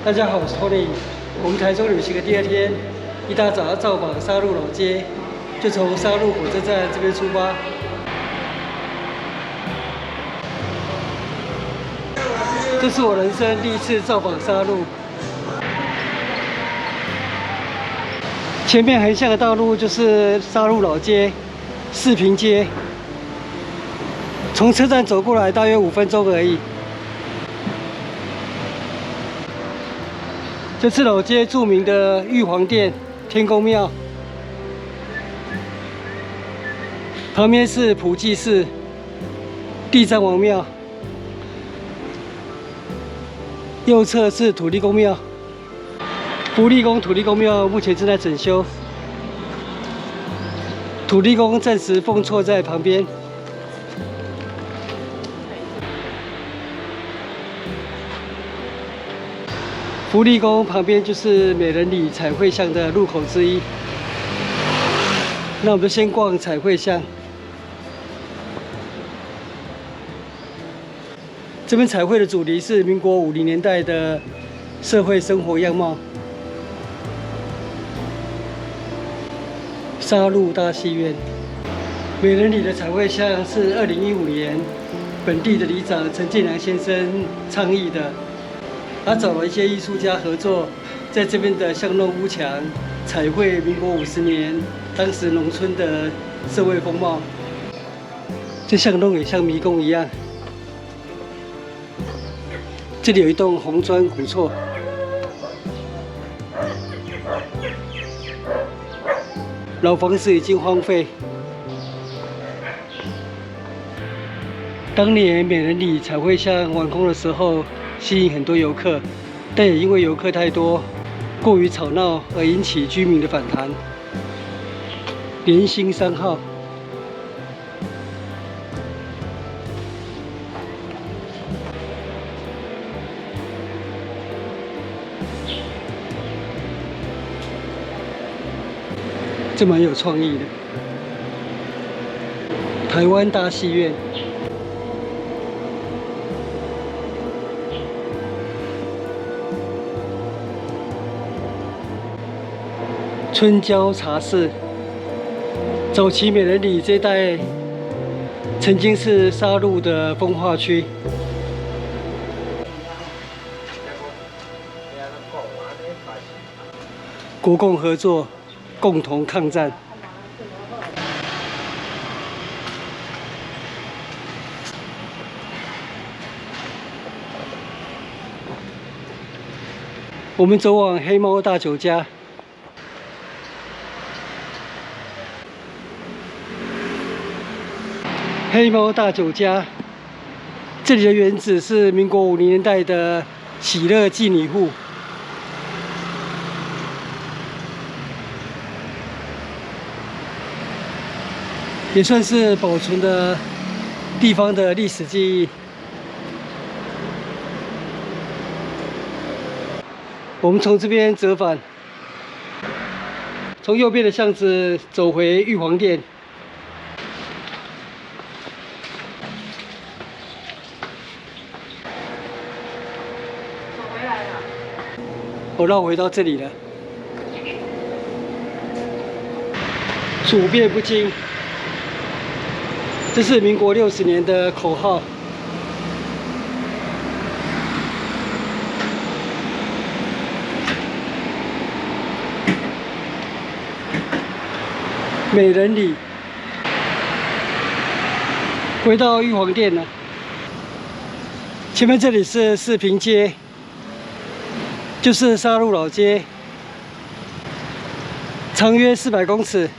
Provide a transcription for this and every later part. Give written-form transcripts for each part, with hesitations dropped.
大家好，我是 Tony。我们台中旅行的第二天，一大早要造访沙鹿老街，就从沙鹿火车站这边出发。这是我人生第一次造访沙鹿。前面横向的道路就是沙鹿老街、四平街，从车站走过来大约5分钟而已。 这是老街著名的玉皇殿、天公庙，旁边是普济寺、地藏王庙，右侧是土地公庙。福利宫土地公庙目前正在整修，土地公暂时奉错在旁边。 福利宫旁边就是美人里彩绘巷的入口之一。那我们就先逛彩绘巷。这边彩绘的主题是民国50年代的社会生活样貌。沙鹿大戏院，美人里的彩绘巷是2015年本地的里长陈建良先生倡议的。 他找了一些艺术家合作，在这边的巷弄屋墙彩绘民国50年当时农村的社会风貌。这巷弄也像迷宫一样。这里有一栋红砖古厝，老房子已经荒废。当年美人里彩绘巷完工的时候。 吸引很多游客，但也因为游客太多，过于吵闹而引起居民的反弹。联兴3号，这蛮有创意的。台湾大戏院。 春娇茶室，早期美人里这一带曾经是沙鹿的风化区。国共合作，共同抗战。我们走往黑猫大酒家。 黑猫大酒家，这里的原址是民国50年代的喜乐妓女户，也算是保存的地方的历史记忆。我们从这边折返，从右边的巷子走回玉皇殿。 我绕回到这里了，处变不惊。这是民国60年的口号。美人里，回到玉皇殿了。前面这里是四平街。 就是沙鹿老街，长约400公尺。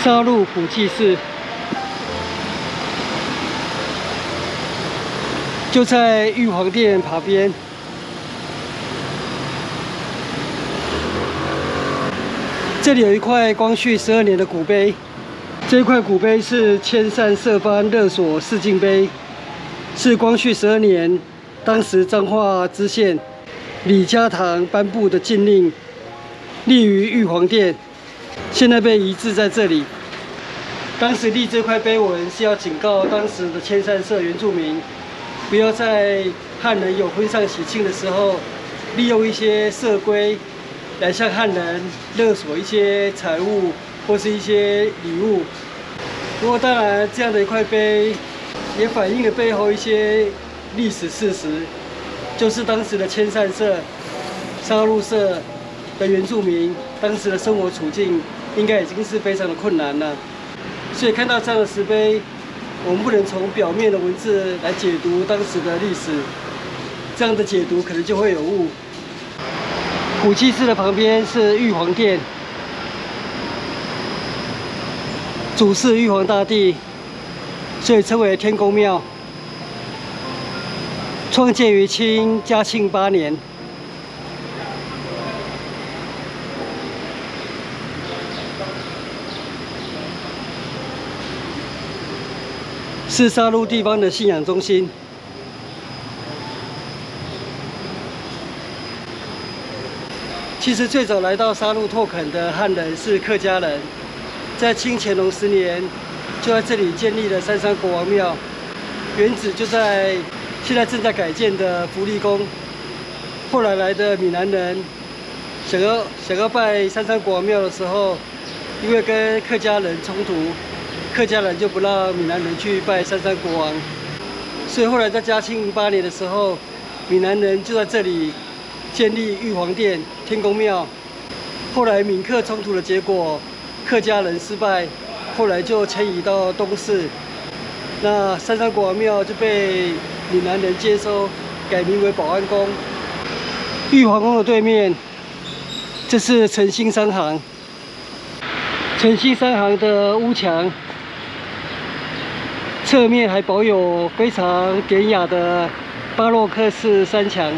沙鹿普济寺就在玉皇殿旁边。这里有一块光绪12年的古碑，这一块古碑是千善社藩勒索示镜碑，是光绪12年当时彰化知县。 李家堂颁布的禁令，立于玉皇殿，现在被移置在这里。当时立这块碑文是要警告当时的千善社原住民，不要在汉人有婚丧喜庆的时候利用一些社规来向汉人勒索一些财物或是一些礼物。不过，当然这样的一块碑也反映了背后一些历史事实，就是当时的迁散社、杀戮社的原住民当时的生活处境应该已经是非常的困难了。所以看到这样的石碑，我们不能从表面的文字来解读当时的历史，这样的解读可能就会有误。古祭祀的旁边是玉皇殿，主祀玉皇大帝，所以称为天公庙。创建于清嘉庆8年。是沙鹿地方的信仰中心。其实最早来到沙鹿拓垦的汉人是客家人，在清乾隆10年就在这里建立了三山国王庙，原址就在现在正在改建的福利宫。后来来的闽南人想要拜三山国王庙的时候，因为跟客家人冲突。客家人就不让闽南人去拜三山国王，所以后来在嘉庆8年的时候，闽南人就在这里建立玉皇殿、天公庙。后来闽客冲突的结果，客家人失败，后来就迁移到东市。那三山国王庙就被闽南人接收，改名为保安宫。玉皇宫的对面，这是诚兴商行。诚兴商行的屋墙。侧面还保有非常典雅的巴洛克式山墙。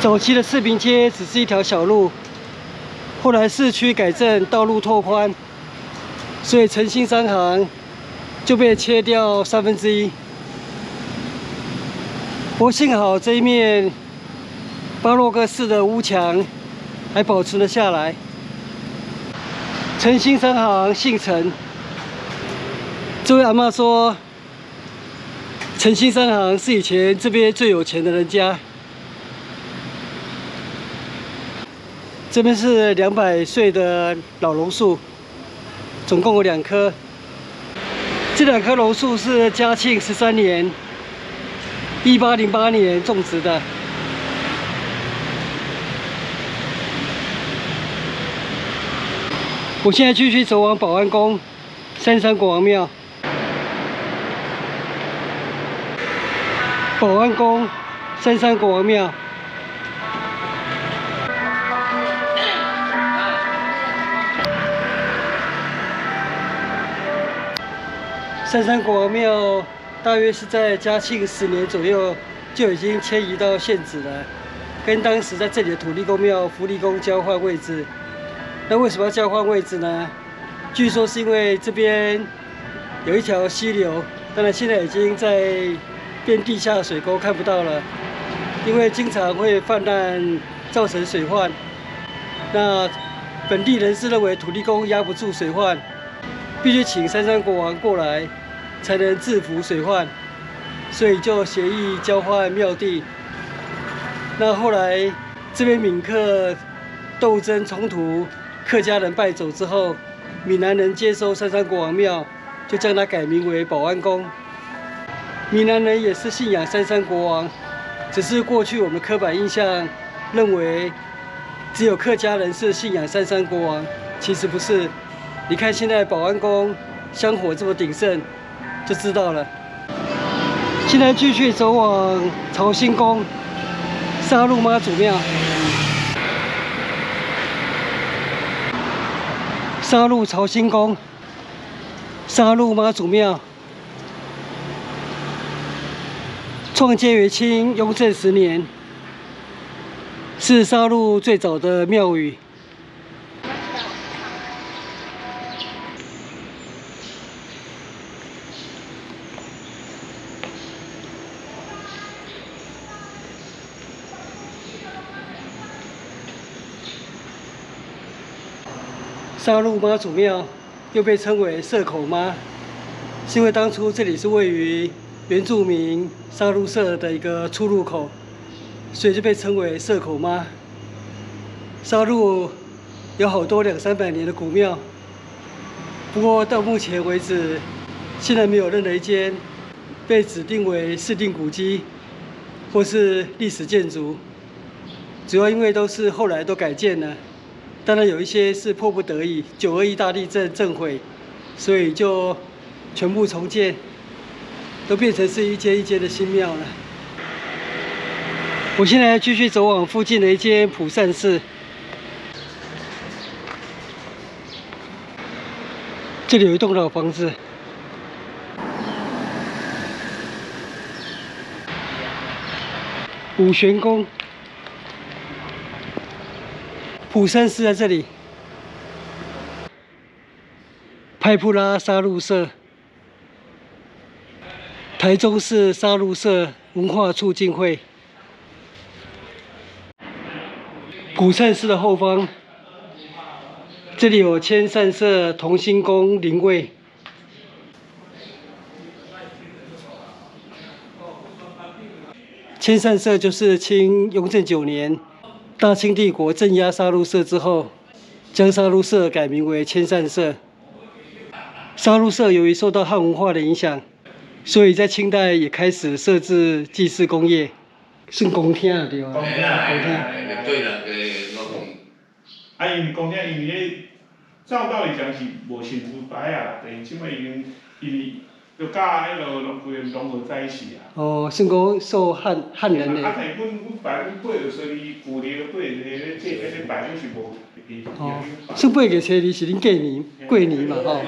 早期的市民街只是一条小路，后来市区改正，道路拓宽，所以诚兴商行就被切掉1/3。不过幸好这一面巴洛克式的屋墙还保存了下来。诚兴商行姓陈。这位阿嬷说，诚兴商行是以前这边最有钱的人家。这边是200岁的老榕树，总共有2棵。这2棵榕树是嘉庆13年，1808年种植的。我现在继续走往保安宫、三山国王庙。保安宫、三山国王庙。三山国王庙大约是在嘉庆10年左右就已经迁移到现址了，跟当时在这里的土地公庙、福利宫交换位置。那为什么要交换位置呢？据说是因为这边有一条溪流，当然现在已经在变地下水沟，看不到了，因为经常会泛滥，造成水患。那本地人士认为土地公压不住水患，必须请三山国王过来，才能制服水患，所以就协议交换庙地。那后来这边闽客斗争冲突，客家人败走之后，闽南人接收三山国王庙，就将它改名为保安宫。闽南人也是信仰三山国王，只是过去我们刻板印象认为只有客家人是信仰三山国王，其实不是。你看现在保安宫香火这么鼎盛，就知道了。现在继续走往朝兴宫、沙鹿妈祖庙。沙鹿朝兴宫、沙鹿妈祖庙。创建于清雍正10年，是沙鹿最早的庙宇。沙鹿妈祖庙又被称为社口妈，是因为当初这里是位于原住民沙鹿社的一个出入口。所以就被称为社口妈。沙鹿有好多200-300年的古庙，不过到目前为止，现在没有任何一间被指定为市定古迹或是历史建筑。主要因为都是后来都改建了，当然有一些是迫不得已，921大地震震毁，所以就全部重建，都变成是一间一间的新庙了。我现在继续走往附近的一间普善寺，这里有一栋老房子，武玄宫。普善寺在这里，派普拉沙鹿社，台中市沙鹿社文化促进会。普善寺的后方，这里有千善社同心宫灵位。千善社就是清雍正9年。大清帝国镇压沙鹿社之后，将沙鹿社改名为千善社。沙鹿社由于受到汉文化的影响，所以在清代也开始设置祭祀工业，算公厅啊对吧？公厅。对啦，因公厅因为照道理讲是无成腐败啊，但是即摆因就甲迄落规个融合在一起啊。哦，算讲受汉人的。啊，但阮爸就说伊旧年过个这摆就是无。哦，算8月初2是恁过年嘛吼，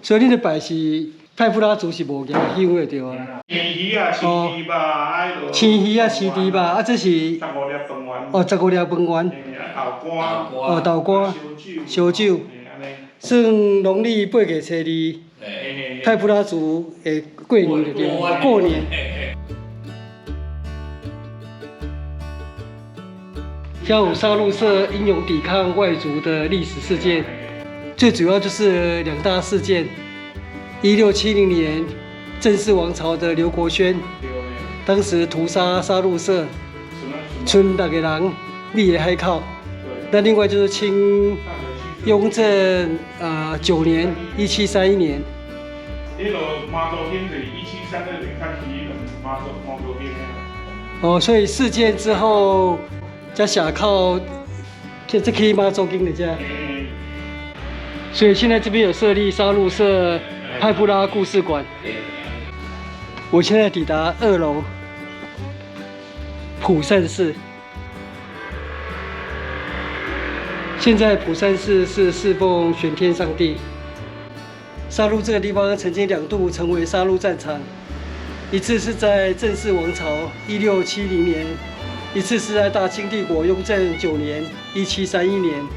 所以恁的拜是派普拉族是无牙香的对啊。青鱼啊，青猪吧，青鱼啊，青猪吧，啊这是。15粒饭圆。哦，15粒饭圆。豆干。哦，豆干。烧酒。算农历8月初2。派普拉族的过年就对，过年。嘉武沙鹿社英勇抵抗外族的历史事件，最主要就是2大事件：1670年郑氏王朝的刘国轩，当时屠杀沙鹿社，村6个人灭个海口。那另外就是清雍正9年，1731年。迄落妈祖片就是1732年开始妈祖片的。哦，所以事件之后，才下靠，这可以妈祖经的家。所以现在这边有设立沙鹿社派布拉故事馆。我现在抵达2楼，普善寺。现在普善寺是侍奉玄天上帝。沙鹿这个地方曾经2度成为沙鹿战场，一次是在郑氏王朝1670年，一次是在大清帝国雍正9年1731年，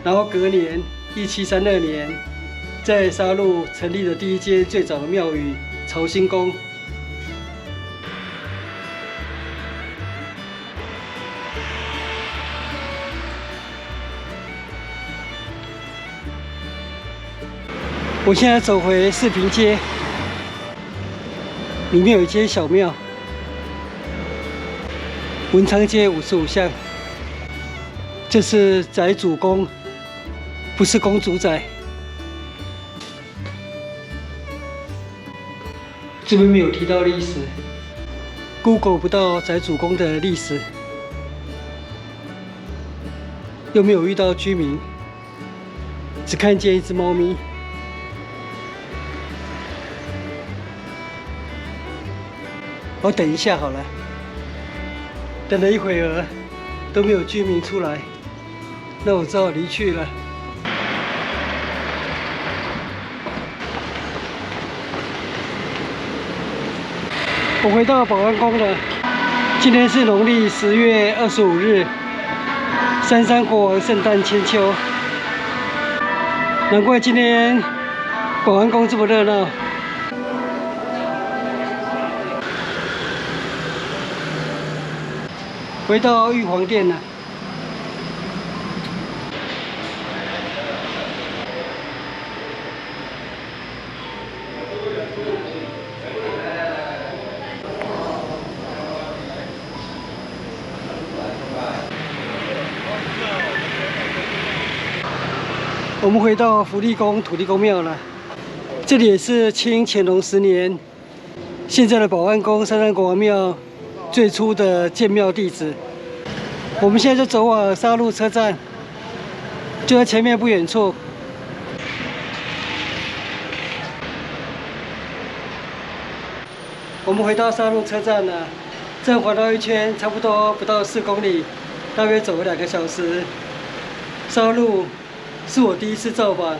然后隔年1732年，在沙鹿成立了第一间最早的庙宇朝兴宫。我现在走回四平街，里面有一间小庙，文昌街55巷。这是宅主宫，不是公主宅。这边没有提到历史 ，Google 不到宅主宫的历史，又没有遇到居民，只看见一只猫咪。我等一下好了，等了一会儿都没有居民出来，那我只好离去了。我回到保安宫了，今天是农历10月25日，三山国王圣诞千秋，难怪今天保安宫这么热闹。回到玉皇殿了。我们回到福利宫土地公庙了，这里也是清乾隆10年，现在的保安宫三山国王庙最初的建庙地址。我们现在就走往沙鹿车站，就在前面不远处。我们回到沙鹿车站了，这样环绕一圈，差不多不到4公里，大约走了2个小时。沙鹿是我第一次造访，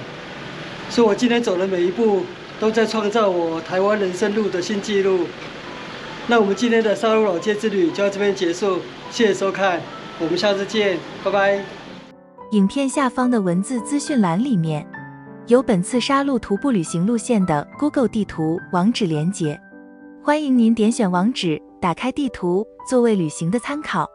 所以我今天走的每一步都在创造我台湾人生路的新纪录。那我们今天的沙鹿老街之旅就到这边结束，谢谢收看，我们下次见，拜拜。影片下方的文字资讯栏里面有本次沙鹿徒步旅行路线的 Google 地图网址连结，欢迎您点选网址，打开地图，作为旅行的参考。